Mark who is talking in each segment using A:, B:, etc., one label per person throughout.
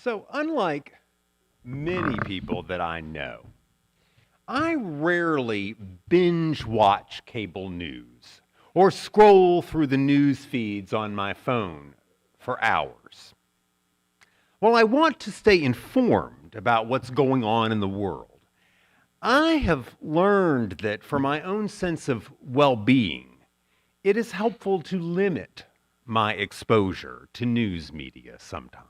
A: So, unlike many people that I know, I rarely binge watch cable news or scroll through the news feeds on my phone for hours. While I want to stay informed about what's going on in the world, I have learned that for my own sense of well being, it is helpful to limit my exposure to news media sometimes.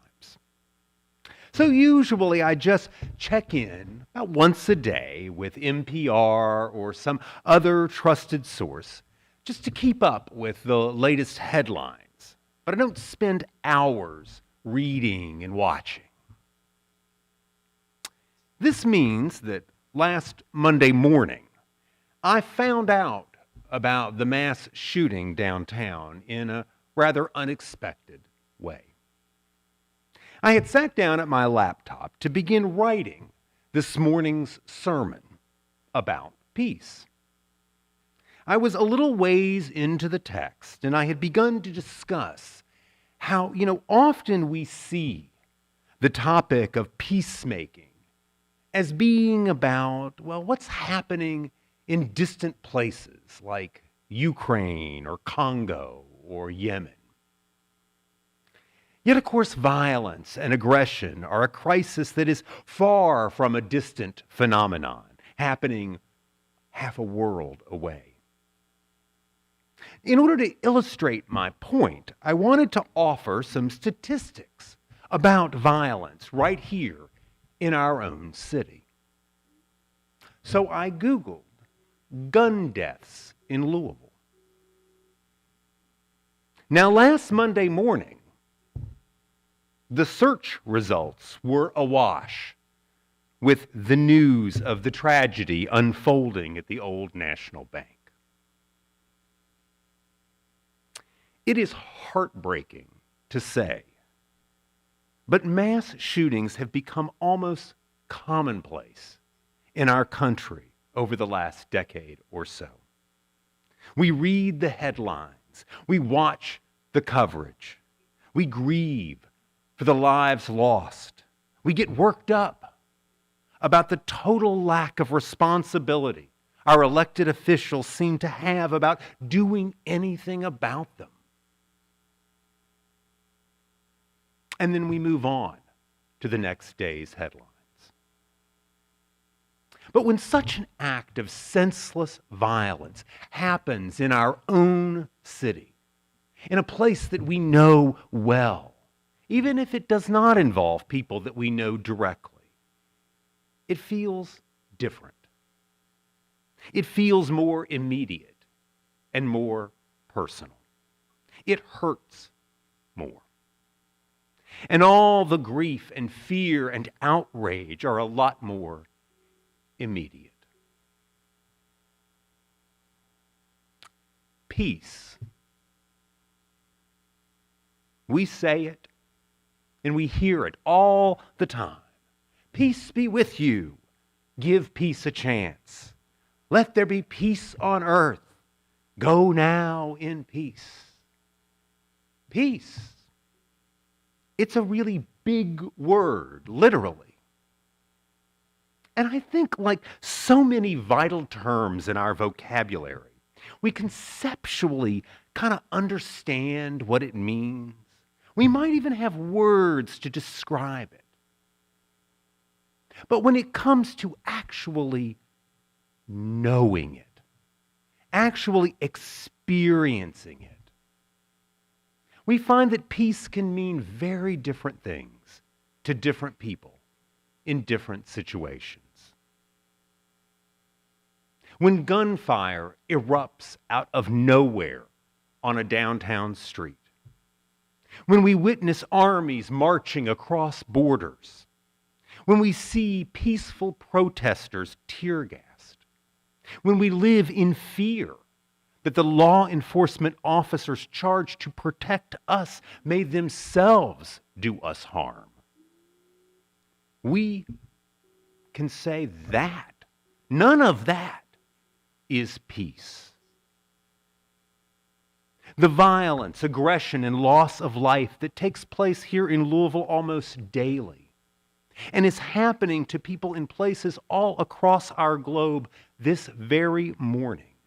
A: So usually I just check in about once a day with NPR or some other trusted source just to keep up with the latest headlines. But I don't spend hours reading and watching. This means that last Monday morning, I found out about the mass shooting downtown in a rather unexpected way. I had sat down at my laptop to begin writing this morning's sermon about peace. I was a little ways into the text, and I had begun to discuss how, often we see the topic of peacemaking as being about, what's happening in distant places like Ukraine or Congo or Yemen. Yet, of course, violence and aggression are a crisis that is far from a distant phenomenon, happening half a world away. In order to illustrate my point, I wanted to offer some statistics about violence right here in our own city. So I Googled gun deaths in Louisville. Now, last Monday morning, the search results were awash with the news of the tragedy unfolding at the Old National Bank. It is heartbreaking to say, but mass shootings have become almost commonplace in our country over the last decade or so. We read the headlines, we watch the coverage, we grieve for the lives lost. We get worked up about the total lack of responsibility our elected officials seem to have about doing anything about them. And then we move on to the next day's headlines. But when such an act of senseless violence happens in our own city, in a place that we know well, even if it does not involve people that we know directly, it feels different. It feels more immediate and more personal. It hurts more. And all the grief and fear and outrage are a lot more immediate. Peace. We say it, and we hear it all the time. Peace be with you. Give peace a chance. Let there be peace on earth. Go now in peace. Peace. It's a really big word, literally. And I think, like so many vital terms in our vocabulary, we conceptually kind of understand what it means. We might even have words to describe it. But when it comes to actually knowing it, actually experiencing it, we find that peace can mean very different things to different people in different situations. When gunfire erupts out of nowhere on a downtown street, when we witness armies marching across borders, when we see peaceful protesters tear-gassed, when we live in fear that the law enforcement officers charged to protect us may themselves do us harm, we can say that none of that is peace. The violence, aggression, and loss of life that takes place here in Louisville almost daily and is happening to people in places all across our globe this very morning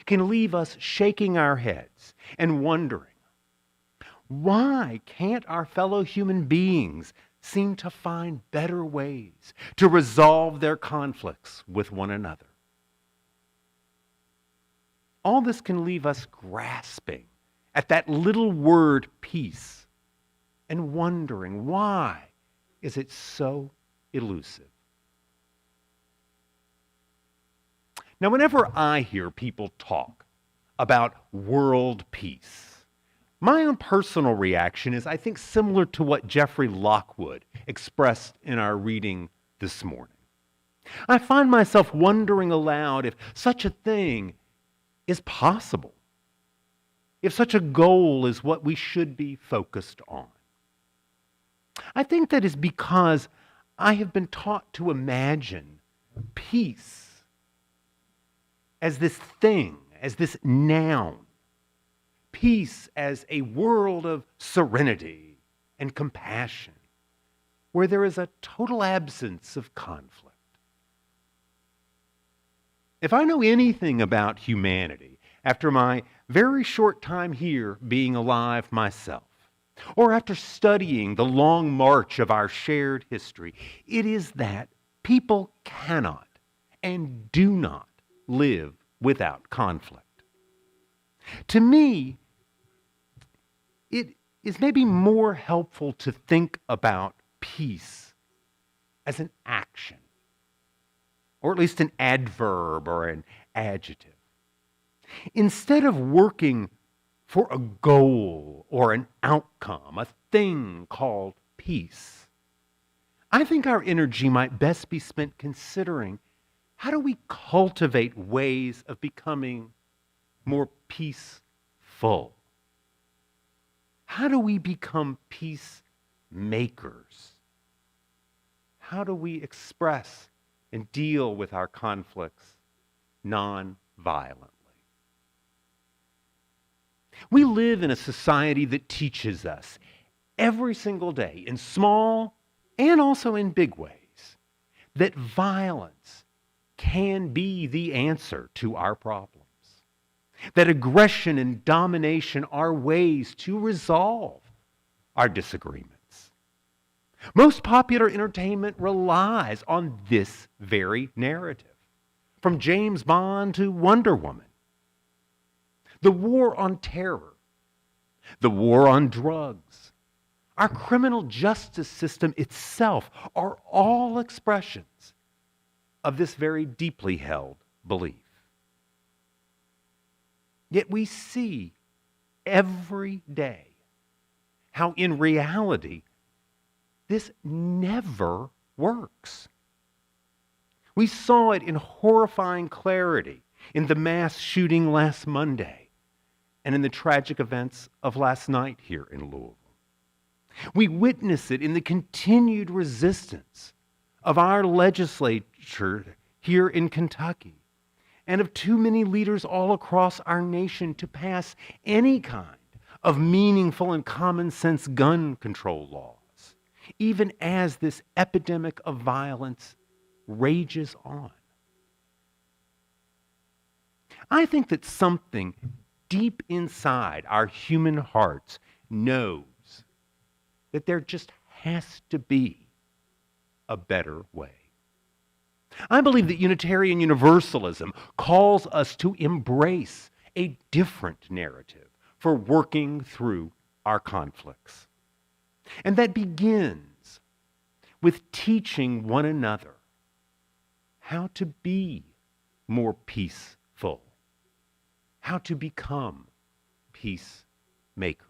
A: can leave us shaking our heads and wondering, why can't our fellow human beings seem to find better ways to resolve their conflicts with one another? All this can leave us grasping at that little word peace and wondering, why is it so elusive? Now, whenever I hear people talk about world peace, my own personal reaction is, I think, similar to what Jeffrey Lockwood expressed in our reading this morning. I find myself wondering aloud if such a thing is possible, if such a goal is what we should be focused on. I think that is because I have been taught to imagine peace as this thing, as this noun. Peace as a world of serenity and compassion, where there is a total absence of conflict. If I know anything about humanity, after my very short time here being alive myself, or after studying the long march of our shared history, it is that people cannot and do not live without conflict. To me, it is maybe more helpful to think about peace as an action, or at least an adverb or an adjective. Instead of working for a goal or an outcome, a thing called peace, I think our energy might best be spent considering, how do we cultivate ways of becoming more peaceful? How do we become peacemakers? How do we express and deal with our conflicts non-violently? We live in a society that teaches us every single day, in small and also in big ways, that violence can be the answer to our problems. That aggression and domination are ways to resolve our disagreements. Most popular entertainment relies on this very narrative, from James Bond to Wonder Woman. The war on terror, the war on drugs, our criminal justice system itself are all expressions of this very deeply held belief. Yet we see every day how in reality this never works. We saw it in horrifying clarity in the mass shooting last Monday and in the tragic events of last night here in Louisville. We witness it in the continued resistance of our legislature here in Kentucky and of too many leaders all across our nation to pass any kind of meaningful and common sense gun control laws, even as this epidemic of violence rages on. I think that something deep inside our human hearts knows that there just has to be a better way. I believe that Unitarian Universalism calls us to embrace a different narrative for working through our conflicts. And that begins with teaching one another how to be more peaceful, how to become peacemakers.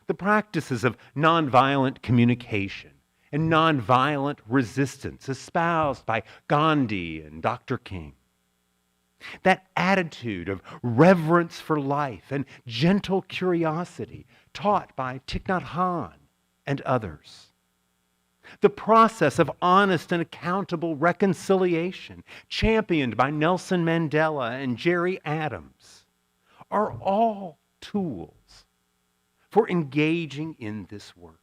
A: The practices of nonviolent communication and nonviolent resistance espoused by Gandhi and Dr. King. That attitude of reverence for life and gentle curiosity taught by Thich Nhat Hanh and others. The process of honest and accountable reconciliation championed by Nelson Mandela and Jerry Adams. are all tools for engaging in this work,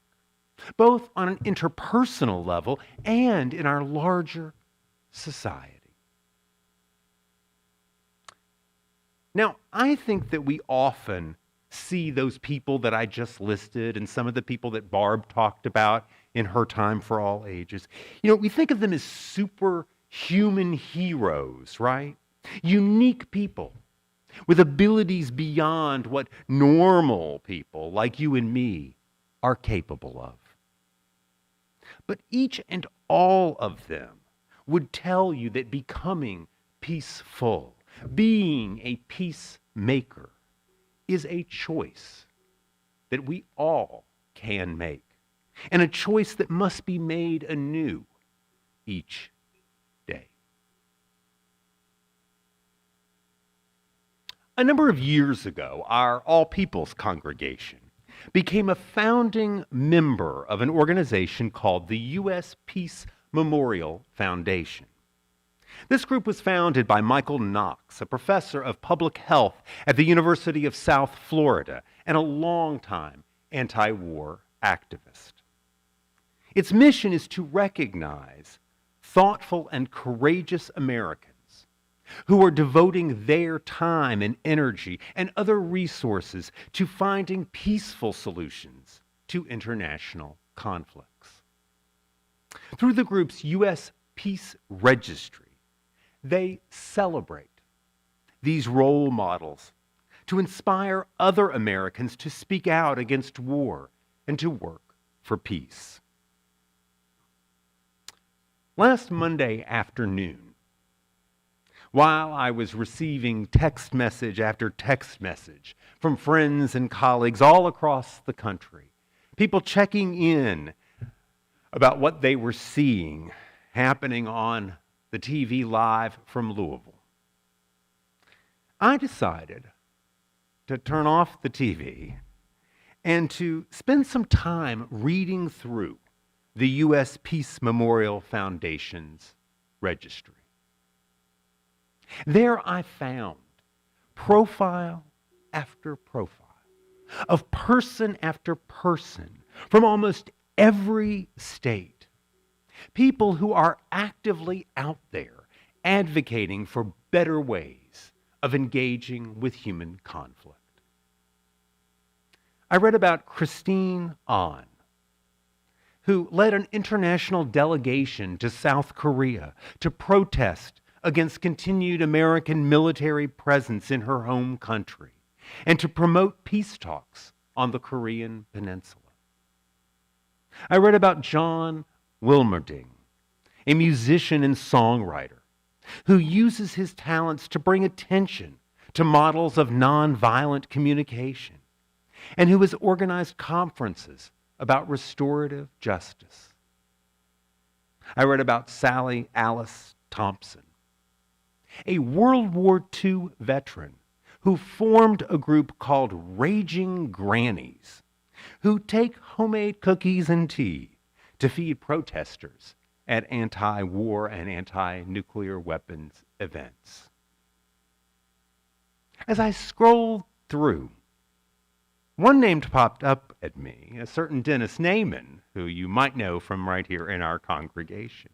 A: both on an interpersonal level and in our larger society. Now, I think that we often see those people that I just listed and some of the people that Barb talked about in her time for all ages. We think of them as superhuman heroes, right? Unique people with abilities beyond what normal people like you and me are capable of. But each and all of them would tell you that becoming peaceful, being a peacemaker, is a choice that we all can make, and a choice that must be made anew each day. A number of years ago, our All Peoples congregation became a founding member of an organization called the U.S. Peace Memorial Foundation. This group was founded by Michael Knox, a professor of public health at the University of South Florida and a longtime anti-war activist. Its mission is to recognize thoughtful and courageous Americans who are devoting their time and energy and other resources to finding peaceful solutions to international conflicts. Through the group's U.S. Peace Registry, they celebrate these role models to inspire other Americans to speak out against war and to work for peace. Last Monday afternoon, while I was receiving text message after text message from friends and colleagues all across the country, people checking in about what they were seeing happening on the TV live from Louisville, I decided to turn off the TV and to spend some time reading through the U.S. Peace Memorial Foundation's registry. There I found profile after profile of person after person from almost every state. People who are actively out there advocating for better ways of engaging with human conflict. I read about Christine Ahn, who led an international delegation to South Korea to protest against continued American military presence in her home country and to promote peace talks on the Korean Peninsula. I read about John Wilmerding, a musician and songwriter who uses his talents to bring attention to models of nonviolent communication and who has organized conferences about restorative justice. I read about Sally Alice Thompson, a World War II veteran who formed a group called Raging Grannies, who take homemade cookies and tea to feed protesters at anti-war and anti-nuclear weapons events. As I scrolled through, one name popped up at me, a certain Dennis Naiman, who you might know from right here in our congregation.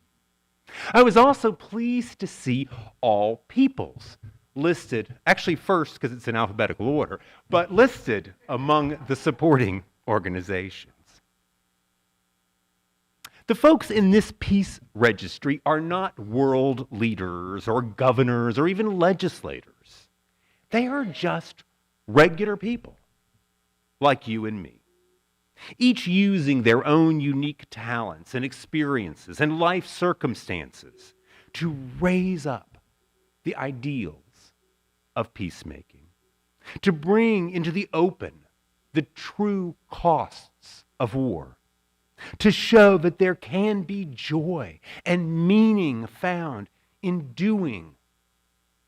A: I was also pleased to see All Peoples listed, actually first because it's in alphabetical order, but listed among the supporting organizations. The folks in this peace registry are not world leaders or governors or even legislators. They are just regular people like you and me, each using their own unique talents and experiences and life circumstances to raise up the ideals of peacemaking, to bring into the open the true costs of war, to show that there can be joy and meaning found in doing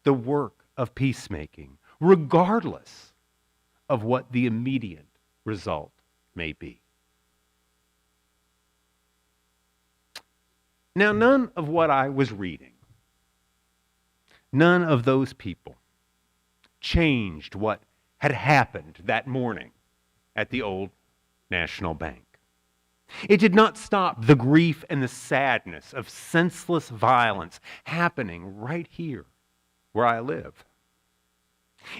A: the work of peacemaking, regardless of what the immediate result may be. Now, none of what I was reading, none of those people changed what had happened that morning at the Old National Bank. It did not stop the grief and the sadness of senseless violence happening right here where I live.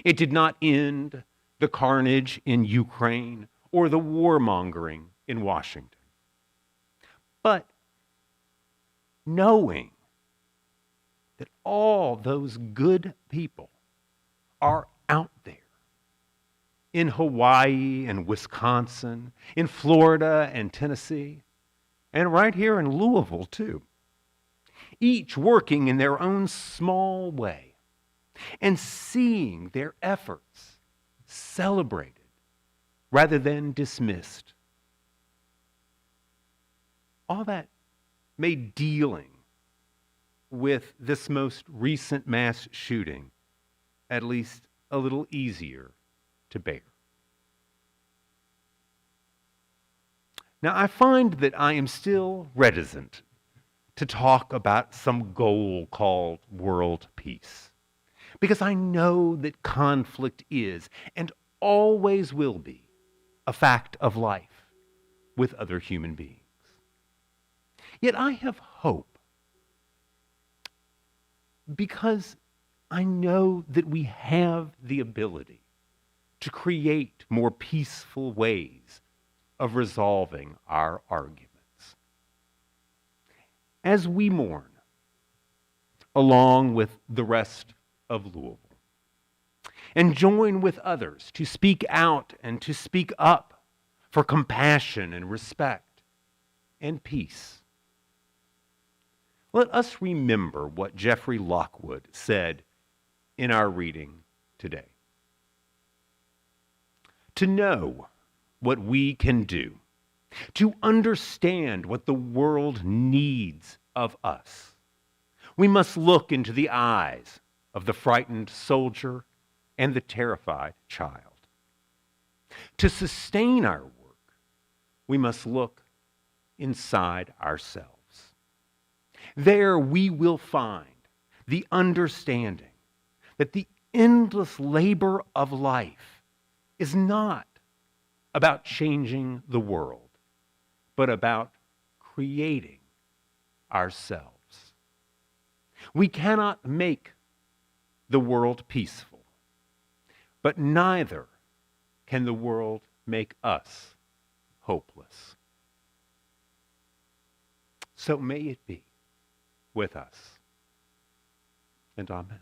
A: It did not end the carnage in Ukraine or the warmongering in Washington. But knowing that all those good people are out there in Hawaii and Wisconsin, in Florida and Tennessee, and right here in Louisville too, each working in their own small way, and seeing their efforts celebrated rather than dismissed. All that made dealing with this most recent mass shooting at least a little easier to bear. Now, I find that I am still reticent to talk about some goal called world peace, because I know that conflict is and always will be a fact of life with other human beings. Yet I have hope, because I know that we have the ability to create more peaceful ways of resolving our arguments. As we mourn, along with the rest of Louisville, and join with others to speak out and to speak up for compassion and respect and peace, let us remember what Jeffrey Lockwood said in our reading today. To know what we can do, to understand what the world needs of us, we must look into the eyes of the frightened soldier and the terrified child. To sustain our work, we must look inside ourselves. There we will find the understanding that the endless labor of life is not about changing the world, but about creating ourselves. We cannot make the world peaceful, but neither can the world make us hopeless. So may it be with us, and amen.